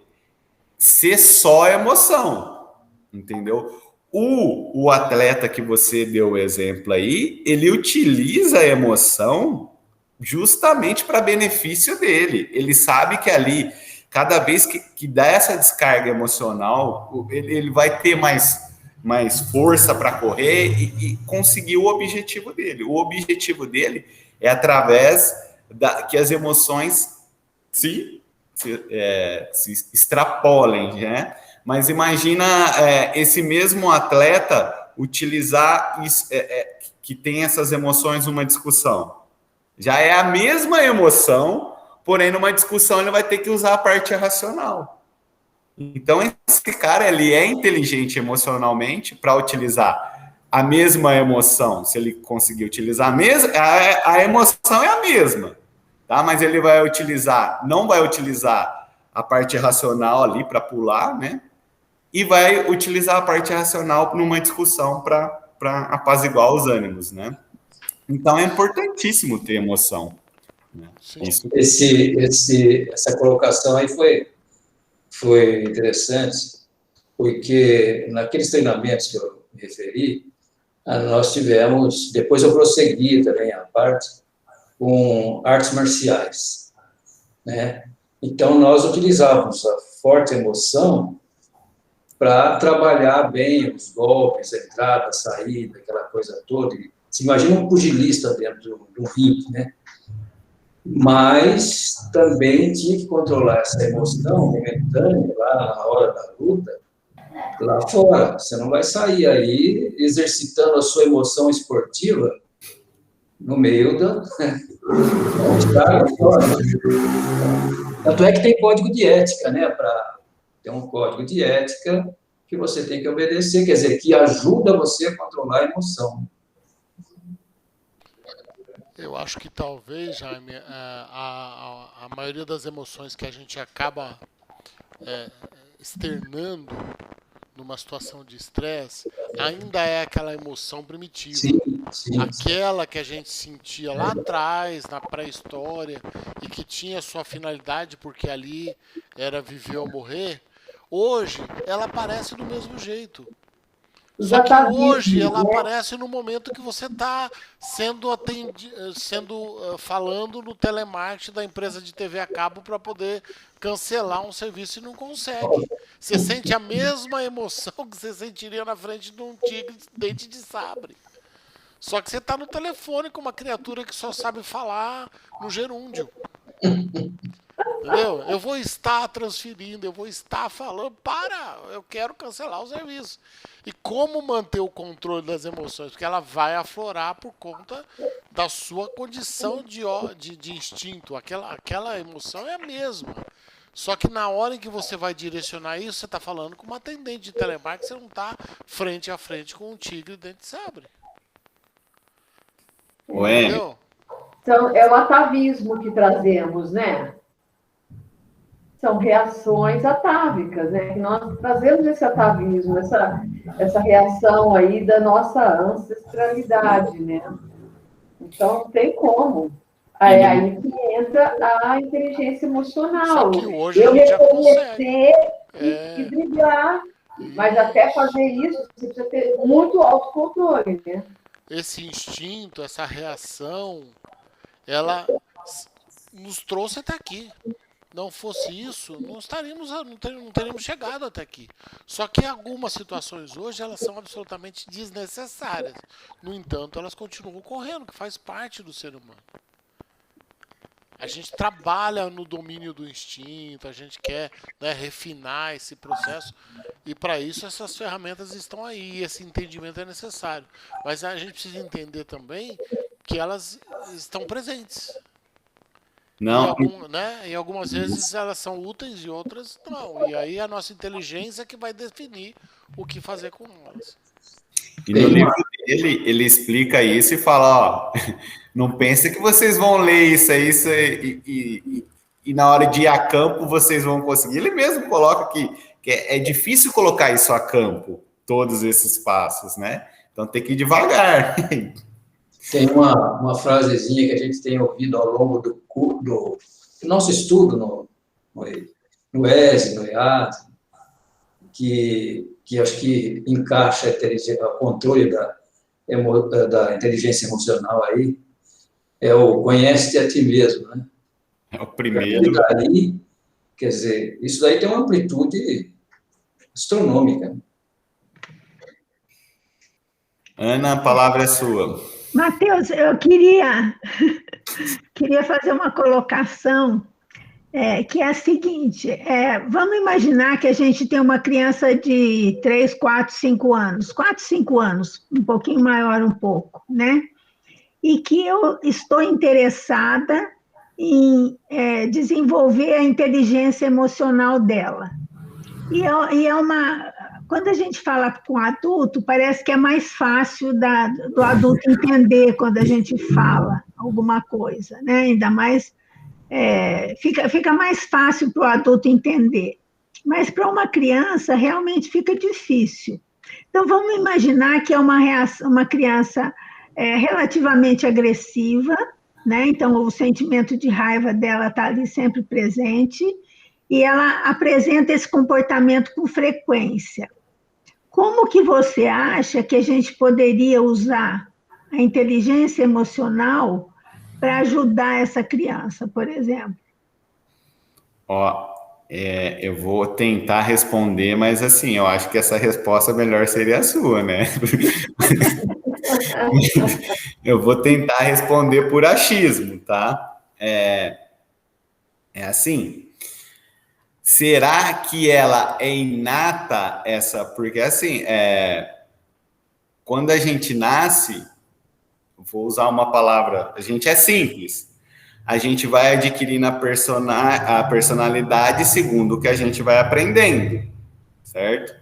B: Ser só emoção. Entendeu? O atleta que você deu o exemplo aí, ele utiliza a emoção justamente para benefício dele. Ele sabe que ali, cada vez que dá essa descarga emocional, ele vai ter mais força para correr e conseguir o objetivo dele. O objetivo dele é através que as emoções se extrapolem, né? Mas imagina esse mesmo atleta utilizar que tem essas emoções numa discussão. Já é a mesma emoção, porém numa discussão ele vai ter que usar a parte racional. Então esse cara ele é inteligente emocionalmente para utilizar a mesma emoção. Se ele conseguir utilizar a emoção é a mesma, tá? Mas ele não vai utilizar a parte racional ali para pular, né? E vai utilizar a parte racional numa discussão para apaziguar os ânimos, né? Então é importantíssimo ter emoção. Né?
D: Essa colocação aí foi interessante, porque naqueles treinamentos que eu me referi, nós tivemos, depois eu prossegui também a parte, com artes marciais. Né? Então nós utilizávamos a forte emoção para trabalhar bem os golpes, a entrada, a saída, aquela coisa toda. Você imagina um pugilista dentro do ringue, né? Mas também tinha que controlar essa emoção momentânea lá na hora da luta, lá fora. Você não vai sair aí exercitando a sua emoção esportiva no meio da... Tanto é que tem código de ética, né? Tem um código de ética que você tem que obedecer, quer dizer, que ajuda você a controlar a emoção.
A: Eu acho que talvez, Jaime, a maioria das emoções que a gente acaba externando numa situação de estresse, ainda é aquela emoção primitiva.
D: Sim.
A: Aquela que a gente sentia lá atrás, na pré-história, e que tinha sua finalidade, porque ali era viver ou morrer, hoje ela aparece do mesmo jeito. Só que hoje ela aparece no momento que você está falando no telemarketing da empresa de TV a cabo para poder cancelar um serviço e não consegue. Você sente a mesma emoção que você sentiria na frente de um tigre de dente de sabre. Só que você está no telefone com uma criatura que só sabe falar no gerúndio. Entendeu? Eu vou estar transferindo, eu vou estar falando, eu quero cancelar o serviço. E como manter o controle das emoções? Porque ela vai aflorar por conta da sua condição de instinto. Aquela emoção é a mesma. Só que na hora em que você vai direcionar isso, você está falando com uma atendente de telemarketing, você não está frente a frente com um tigre dente de sabre.
B: Ué.
A: Entendeu?
E: Então, é o atavismo que trazemos, né? São reações atávicas, né? Que nós trazemos esse atavismo, essa reação aí da nossa ancestralidade, né? Então, não tem como. Aí que entra a inteligência emocional.
A: Só que hoje
E: eu
A: a gente já
E: reconhecer e driblar. Mas até fazer isso, você precisa ter muito autocontrole, né?
A: Esse instinto, essa reação, ela nos trouxe até aqui. Não fosse isso, não teríamos chegado até aqui. Só que algumas situações hoje, elas são absolutamente desnecessárias. No entanto, elas continuam ocorrendo, que faz parte do ser humano. A gente trabalha no domínio do instinto, a gente quer, né, refinar esse processo, e para isso essas ferramentas estão aí, esse entendimento é necessário. Mas a gente precisa entender também que elas estão presentes.
B: Não.
A: E algumas vezes elas são úteis e outras não. E aí a nossa inteligência que vai definir o que fazer com elas.
B: E no livro dele, ele explica isso e fala, ó, não pense que vocês vão ler isso aí e na hora de ir a campo vocês vão conseguir. Ele mesmo coloca que é difícil colocar isso a campo, todos esses passos, né? Então tem que ir devagar.
D: Tem uma frasezinha que a gente tem ouvido ao longo do nosso estudo no ESE, no EAD, que acho que encaixa o controle da inteligência emocional aí, é o conhece-te a ti mesmo, né?
B: É o primeiro.
D: Daí, quer dizer, isso daí tem uma amplitude astronômica.
B: Ana, a palavra é sua.
C: Matheus, eu queria fazer uma colocação que é a seguinte, vamos imaginar que a gente tem uma criança de 3, 4, 5 anos, 4, 5 anos, um pouquinho maior um pouco, né? E que eu estou interessada em desenvolver a inteligência emocional dela. Quando a gente fala com adulto, parece que é mais fácil do adulto entender quando a gente fala alguma coisa, né? Ainda mais, fica mais fácil para o adulto entender. Mas para uma criança, realmente fica difícil. Então, vamos imaginar que é uma criança relativamente agressiva, né? Então, o sentimento de raiva dela está ali sempre presente, e ela apresenta esse comportamento com frequência. Como que você acha que a gente poderia usar a inteligência emocional para ajudar essa criança, por exemplo?
B: Eu vou tentar responder, mas assim, eu acho que essa resposta melhor seria a sua, né? Eu vou tentar responder por achismo, tá? Assim, será que ela é inata essa? Porque assim, quando a gente nasce, vou usar uma palavra, a gente é simples. A gente vai adquirindo a personalidade segundo o que a gente vai aprendendo, certo?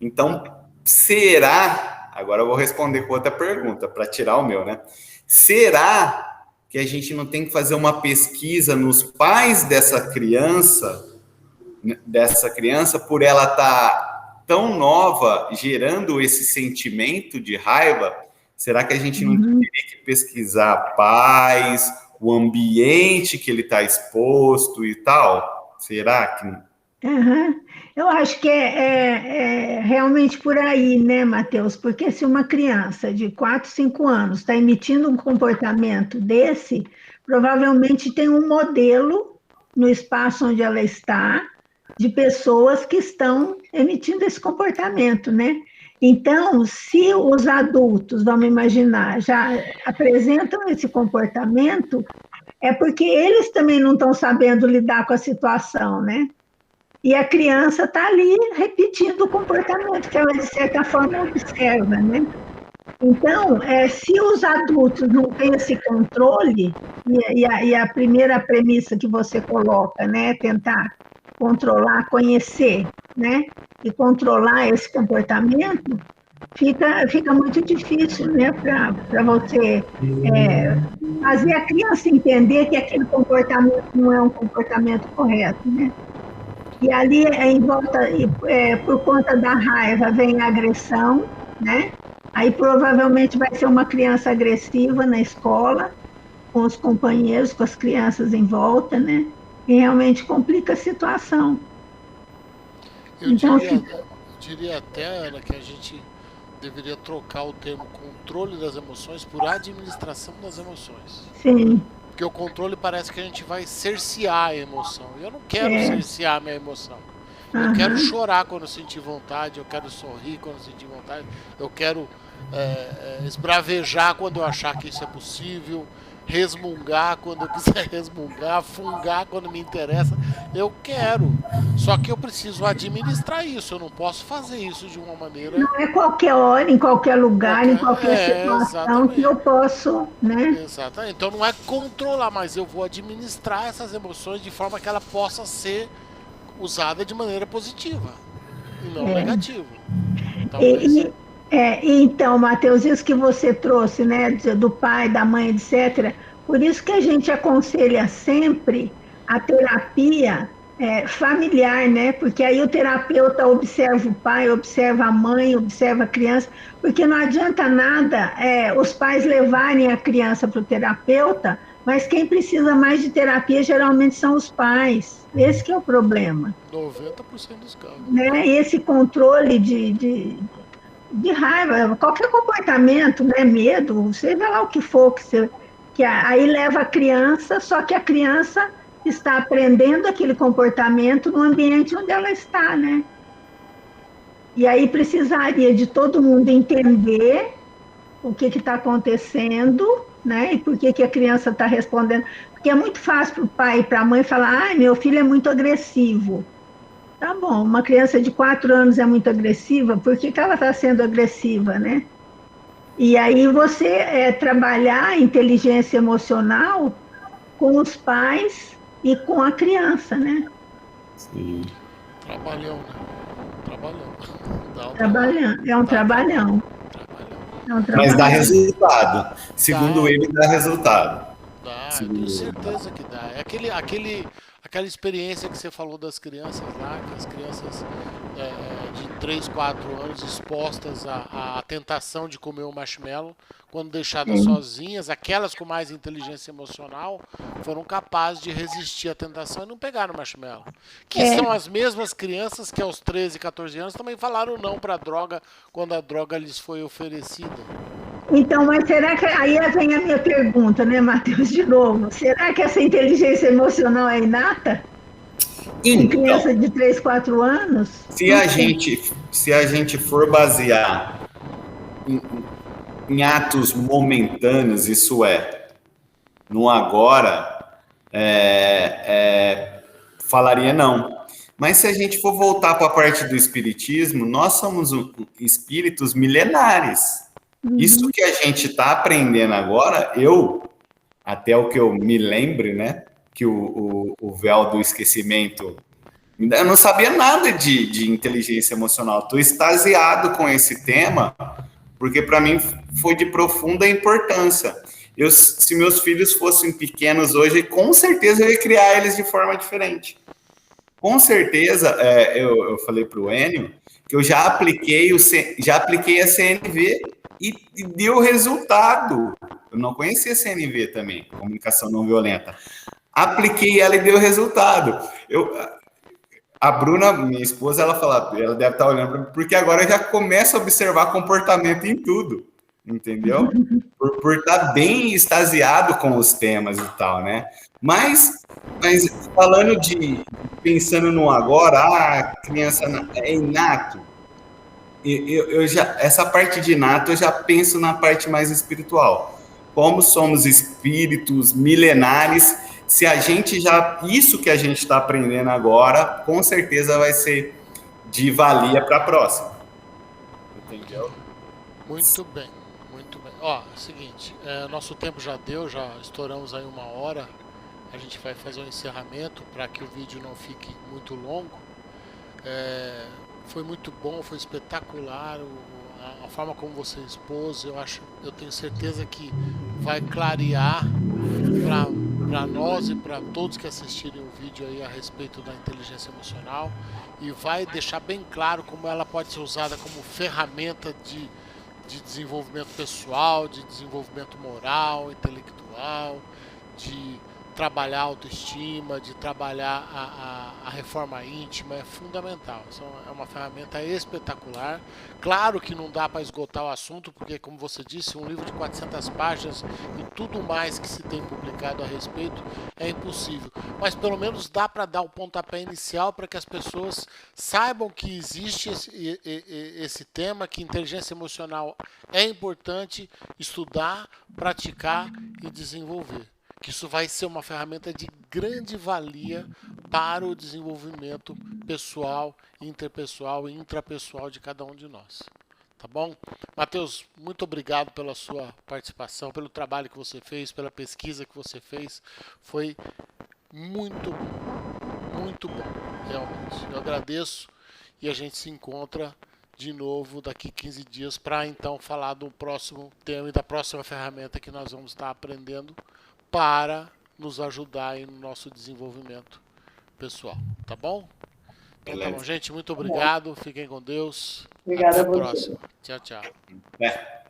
B: Então, será... Agora eu vou responder com outra pergunta, para tirar o meu, né? Será que a gente não tem que fazer uma pesquisa nos pais dessa criança por ela estar tão nova, gerando esse sentimento de raiva, será que a gente não teria que pesquisar pais, o ambiente que ele está exposto e tal? Será que...
C: Uhum. Eu acho que é realmente por aí, né, Matheus? Porque se uma criança de 4, 5 anos está emitindo um comportamento desse, provavelmente tem um modelo no espaço onde ela está, de pessoas que estão emitindo esse comportamento, né? Então, se os adultos, vamos imaginar, já apresentam esse comportamento, é porque eles também não estão sabendo lidar com a situação, né? E a criança está ali repetindo o comportamento que ela, de certa forma, observa, né? Então, se os adultos não têm esse controle, e a primeira premissa que você coloca, né, tentar controlar, conhecer, né, e controlar esse comportamento, fica muito difícil, né, para você fazer a criança entender que aquele comportamento não é um comportamento correto, né? E ali, em volta, por conta da raiva, vem a agressão, né? Aí provavelmente vai ser uma criança agressiva na escola, com os companheiros, com as crianças em volta, né? E realmente complica a situação.
A: Eu diria até, Ana, que a gente deveria trocar o termo controle das emoções por administração das emoções.
C: Sim.
A: Porque o controle parece que a gente vai cercear a emoção. Eu não quero cercear a minha emoção. Eu quero chorar quando eu sentir vontade, eu quero sorrir quando eu sentir vontade, eu quero esbravejar quando eu achar que isso é possível, resmungar quando eu quiser resmungar, fungar quando me interessa. Eu quero. Só que eu preciso administrar isso. Eu não posso fazer isso de uma maneira...
C: Não é qualquer hora, em qualquer lugar, em qualquer situação exatamente. Que eu posso, né?
A: Exatamente. Então não é controlar, mas eu vou administrar essas emoções de forma que ela possa ser usada de maneira positiva e não negativa.
C: Então, Matheus, isso que você trouxe, né, do pai, da mãe, etc., por isso que a gente aconselha sempre a terapia familiar, né? Porque aí o terapeuta observa o pai, observa a mãe, observa a criança, porque não adianta nada os pais levarem a criança para o terapeuta, mas quem precisa mais de terapia geralmente são os pais. Esse que é o problema.
A: 90% dos casos.
C: Né? Esse controle de raiva, qualquer comportamento, né? Medo, seja lá o que for, que aí leva a criança, só que a criança está aprendendo aquele comportamento no ambiente onde ela está, né? E aí precisaria de todo mundo entender o que está acontecendo, né? E por que a criança está respondendo. Porque é muito fácil para o pai e para a mãe falar, meu filho é muito agressivo. Tá bom, uma criança de 4 anos é muito agressiva, por que ela está sendo agressiva, né? E aí você trabalhar a inteligência emocional com os pais e com a criança, né?
B: Sim.
A: Trabalhão, né?
C: Trabalhão. É um trabalhão.
B: Mas dá resultado. Segundo ele, dá resultado.
A: Dá, eu tenho certeza que dá. É aquela experiência que você falou das crianças lá, que as crianças de 3, 4 anos expostas à tentação de comer um marshmallow, quando deixadas sozinhas, aquelas com mais inteligência emocional foram capazes de resistir à tentação e não pegaram o marshmallow. Que são as mesmas crianças que aos 13, 14 anos também falaram não para a droga quando a droga lhes foi oferecida.
C: Então, mas será que... Aí vem a minha pergunta, né, Matheus, de novo. Será que essa inteligência emocional é inata? Em criança de 3, 4 anos?
B: Se a gente for basear em atos momentâneos, isso no agora, falaria não. Mas se a gente for voltar para a parte do espiritismo, nós somos espíritos milenares. Isso que a gente está aprendendo agora, até o que eu me lembro, né, que o véu do esquecimento, eu não sabia nada de inteligência emocional. Estou extasiado com esse tema, porque para mim foi de profunda importância. Se meus filhos fossem pequenos hoje, com certeza eu ia criar eles de forma diferente. Com certeza, eu falei para o Enio, porque eu já apliquei a CNV e deu resultado. Eu não conhecia a CNV também, comunicação não violenta. Apliquei ela e deu resultado. A Bruna, minha esposa, ela deve estar olhando para mim, porque agora eu já começo a observar comportamento em tudo, entendeu? Por estar bem extasiado com os temas e tal, né? Mas falando pensando no agora, criança é inato. Essa parte de inato eu já penso na parte mais espiritual. Como somos espíritos milenares, se a gente isso que a gente está aprendendo agora, com certeza vai ser de valia para a próxima. Entendeu?
A: Muito bem, muito bem. Ó, é o seguinte, nosso tempo já deu, já estouramos aí 1 hora. A gente vai fazer um encerramento para que o vídeo não fique muito longo. Foi muito bom, foi espetacular a forma como você expôs. Eu tenho certeza que vai clarear para nós e para todos que assistirem o vídeo aí a respeito da inteligência emocional, e vai deixar bem claro como ela pode ser usada como ferramenta de desenvolvimento pessoal, de desenvolvimento moral, intelectual, de trabalhar a autoestima, de trabalhar a reforma íntima. É fundamental. É uma ferramenta espetacular. Claro que não dá para esgotar o assunto, porque, como você disse, um livro de 400 páginas e tudo mais que se tem publicado a respeito é impossível. Mas pelo menos dá para dar o pontapé inicial para que as pessoas saibam que existe esse tema, que inteligência emocional é importante estudar, praticar e desenvolver. Que isso vai ser uma ferramenta de grande valia para o desenvolvimento pessoal, interpessoal e intrapessoal de cada um de nós. Tá bom? Matheus, muito obrigado pela sua participação, pelo trabalho que você fez, pela pesquisa que você fez. Foi muito bom, realmente. Eu agradeço e a gente se encontra de novo daqui 15 dias para então falar do próximo tema e da próxima ferramenta que nós vamos estar aprendendo para nos ajudar aí no nosso desenvolvimento pessoal, tá bom? Então tá bom, gente, muito obrigado, fiquem com Deus.
E: Obrigada
A: Até a
E: a você.
A: próxima. Tchau, tchau.